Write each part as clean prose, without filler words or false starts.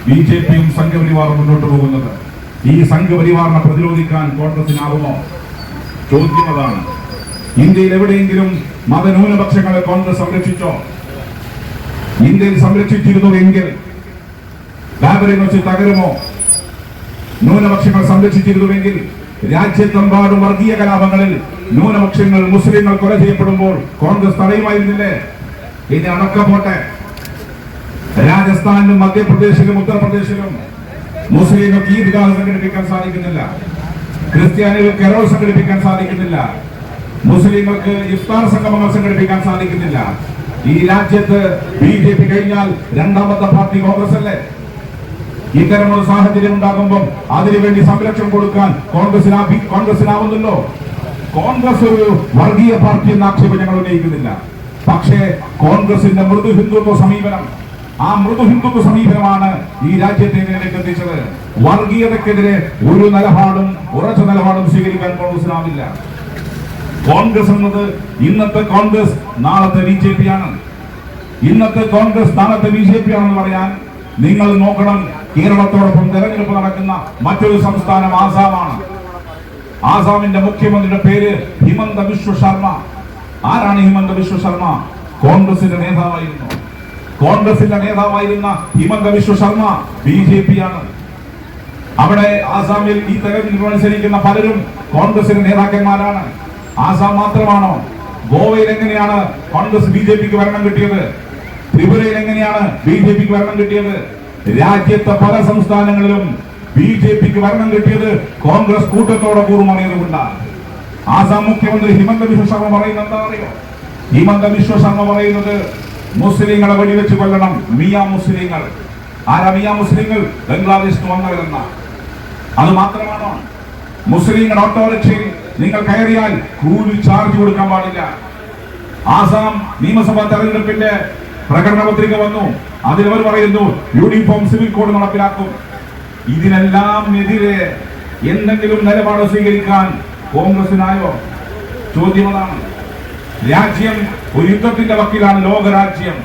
ബിജെപിയും സംഘപരിവാറും മുന്നോട്ട് പോകുന്നത്. ഈ സംഘപരിവാറിനെ പ്രതിരോധിക്കാൻ കോൺഗ്രസിനാകുമോ? ചോദ്യം അതാണ്. ഇന്ത്യയിൽ എവിടെയെങ്കിലും മതന്യൂനപക്ഷങ്ങളെ കോൺഗ്രസ് സംരക്ഷിച്ചോ? ഇന്ത്യയിൽ സംരക്ഷിച്ചിരുന്നുവെങ്കിൽ ബാബറി മസ്ജിദ് തകരുമോ? ന്യൂനപക്ഷങ്ങൾ സംരക്ഷിച്ചിരുന്നുവെങ്കിൽ രാജ്യത്തെമ്പാടും വർഗീയ കലാപങ്ങളിൽ ന്യൂനപക്ഷങ്ങൾ മുസ്ലിങ്ങൾ കൊല ചെയ്യപ്പെടുമ്പോൾ കോൺഗ്രസ് തടയുമായിരുന്നില്ലേ? ഇനി അടക്കപ്പോട്ടെ, രാജസ്ഥാനിലും മധ്യപ്രദേശിലും ഉത്തർപ്രദേശിലും മുസ്ലിങ്ങൾക്ക് ഈദ്ഗാഹ് സംഘടിപ്പിക്കാൻ സാധിക്കുന്നില്ല, ക്രിസ്ത്യാനികൾക്ക് കരോൾ സംഘടിപ്പിക്കാൻ സാധിക്കുന്നില്ല, മുസ്ലിങ്ങൾക്ക് ഇഫ്താർ സംഗമങ്ങൾ സംഘടിപ്പിക്കാൻ സാധിക്കുന്നില്ല. ഈ രാജ്യത്ത് ബിജെപി കഴിഞ്ഞാൽ രണ്ടാമത്തെ പാർട്ടി കോൺഗ്രസ് അല്ലേ? ഇത്തരമൊരു സാഹചര്യം ഉണ്ടാകുമ്പോൾ അതിനുവേണ്ടി സംരക്ഷണം കൊടുക്കാൻ കോൺഗ്രസിനാവുന്നല്ലോ. കോൺഗ്രസ് ഒരു വർഗീയ പാർട്ടി എന്ന ആക്ഷേപം ഞങ്ങൾ ഉന്നയിക്കുന്നില്ല. പക്ഷേ കോൺഗ്രസിന്റെ മൃദു ഹിന്ദുത്വ സമീപനം, ആ മൃദു ഹിന്ദുത്വ സമീപനമാണ് ഈ രാജ്യത്തെ ഇതിലേക്ക് എത്തിച്ചത്. വർഗീയതക്കെതിരെ ഒരു നിലപാടും ഉറച്ച നിലപാടും സ്വീകരിക്കാൻ കോൺഗ്രസിനാവില്ല. കോൺഗ്രസ് എന്നത് ഇന്നത്തെ കോൺഗ്രസ് നാളത്തെ ബിജെപി ആണ്. ഇന്നത്തെ കോൺഗ്രസ് നാളത്തെ ബിജെപി ആണെന്ന് പറയാൻ നിങ്ങൾ നോക്കണം. കേരളത്തോടൊപ്പം തെരഞ്ഞെടുപ്പ് നടക്കുന്ന മറ്റൊരു സംസ്ഥാനം ആസാമാണ്. ആസാമിന്റെ മുഖ്യമന്ത്രിയുടെ പേര് ഹിമന്ത ബിശ്വ ശർമ്മ. ആരാണ് ഹിമന്ത ബിശ്വ ശർമ്മ? കോൺഗ്രസിന്റെ നേതാവായിരുന്നു. കോൺഗ്രസിന്റെ നേതാവായിരുന്ന ഹിമന്ത ബിശ്വ ശർമ്മ ബിജെപി ആണ്. അവിടെ ആസാമിൽ ഈ തെരഞ്ഞെടുപ്പ് മത്സരിക്കുന്ന പലരും കോൺഗ്രസിന്റെ നേതാക്കന്മാരാണ്. ആസാം മാത്രമാണോ? ഗോവയിൽ എങ്ങനെയാണ് കോൺഗ്രസ് ബിജെപിക്ക് ഭരണം കിട്ടിയത്? ത്രിപുരയിൽ എങ്ങനെയാണ് ബിജെപിക്ക് ഭരണം കിട്ടിയത്? രാജ്യത്തെ പല സംസ്ഥാനങ്ങളിലും ബിജെപിക്ക് ഭരണം കിട്ടിയത് കോൺഗ്രസ് കൂട്ടത്തോടെ കൂറുമാറിയതുകൊണ്ടാണ്. ആസാം മുഖ്യമന്ത്രി ഹിമന്ത ബിശ്വ ശർമ്മ പറയുന്നത് എന്താ അറിയോ? ഹിമന്ത ബിശ്വ ശർമ്മ പറയുന്നത് മുസ്ലിങ്ങളെ വെടിവെച്ച് കൊല്ലണം, മിയാ മുസ്ലിങ്ങൾ. ആരാ മിയാ മുസ്ലിങ്ങൾ? ബംഗ്ലാദേശ് വന്നവരെന്ന. അത് മാത്രമാണോ? മുസ്ലിങ്ങൾ ഓട്ടോറിക്ഷയിൽ നിങ്ങൾ കയറിയാൽ കൂലി ചാർജ് കൊടുക്കാൻ പാടില്ല. ആസാം നിയമസഭാ തെരഞ്ഞെടുപ്പിന്റെ പ്രകടന പത്രിക വന്നു. അതിലവർ പറയുന്നു യൂണിഫോം സിവിൽ കോഡ് നടപ്പിലാക്കും. ഇതിനെല്ലാം എതിരെ എന്തെങ്കിലും നിലപാട് സ്വീകരിക്കാൻ കോൺഗ്രസിനായോ? ചോദ്യം അതാണ്. രാജ്യം ഒരു യുദ്ധത്തിന്റെ വക്കിലാണ്. ലോകരാജ്യം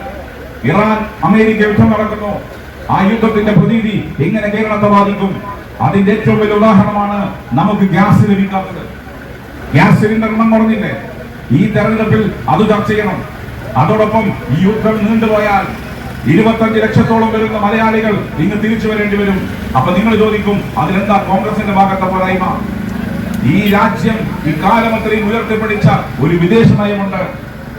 ഇറാൻ അമേരിക്ക യുദ്ധം നടക്കുന്നു. ആ യുദ്ധത്തിന്റെ പ്രതീതി എങ്ങനെ കേരളത്തെ ബാധിക്കും? അതിന്റെ ഏറ്റവും വലിയ ഉദാഹരണമാണ് നമുക്ക് ഗ്യാസ് ലഭിക്കാത്തത്. ഗ്യാസ് സിലിണ്ടർ എണ്ണം കുറഞ്ഞില്ലേ? ഈ തെരഞ്ഞെടുപ്പിൽ അത് ചർച്ച ചെയ്യണം. അതോടൊപ്പം ഈ യുദ്ധം നീണ്ടുപോയാൽ 25 ലക്ഷത്തോളം വരുന്ന മലയാളികൾ ഇങ്ങ് തിരിച്ചു വരേണ്ടി വരും. അപ്പൊ നിങ്ങൾ ചോദിക്കും, അതിലെന്താ കോൺഗ്രസിന്റെ ഭാഗത്തെ പോരായ്മ? ഈ രാജ്യം ഇക്കാലം അത്രയും ഉയർത്തിപ്പിടിച്ച ഒരു വിദേശ നയമുണ്ട്.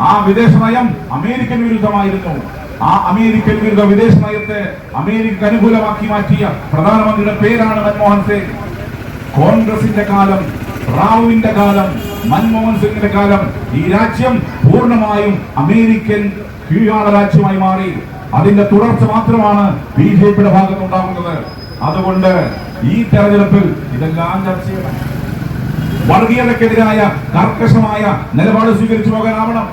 ആ വിദേശ നയം അമേരിക്കൻ വിരുദ്ധമായിരുന്നു. ആ അമേരിക്കൻ വിരുദ്ധ വിദേശ നയത്തെ അമേരിക്ക അനുകൂലമാക്കി മാറ്റിയ പ്രധാനമന്ത്രിയുടെ പേരാണ് മൻമോഹൻ സിംഗ്. കോൺഗ്രസിന്റെ കാലം, റാവുവിന്റെ കാലം, മൻമോഹൻ സിംഗിന്റെ കാലം ഈ രാജ്യം പൂർണ്ണമായും അമേരിക്കൻ കീഴാള രാജ്യമായി മാറി. അതിന്റെ തുടർച്ച മാത്രമാണ് ബിജെപിയുടെ ഭാഗത്തുണ്ടാകുന്നത്. അതുകൊണ്ട് ഈ തെരഞ്ഞെടുപ്പിൽ ഇതെല്ലാം ചർച്ച ചെയ്യണം. വർഗീയതക്കെതിരായ കർക്കശമായ നിലപാട് സ്വീകരിച്ചു പോകാനാവണം.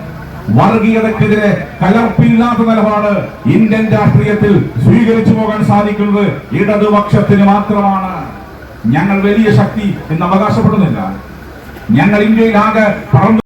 വർഗീയതക്കെതിരെ കലർപ്പില്ലാത്ത നിലപാട് ഇന്ത്യൻ രാഷ്ട്രീയത്തിൽ സ്വീകരിച്ചു പോകാൻ സാധിക്കുന്നത് ഇടതുപക്ഷത്തിന് മാത്രമാണ്. ഞങ്ങൾ വലിയ ശക്തി എന്ന് അവകാശപ്പെടുന്നില്ല. ഞങ്ങൾ ഇന്ത്യയിലാകെ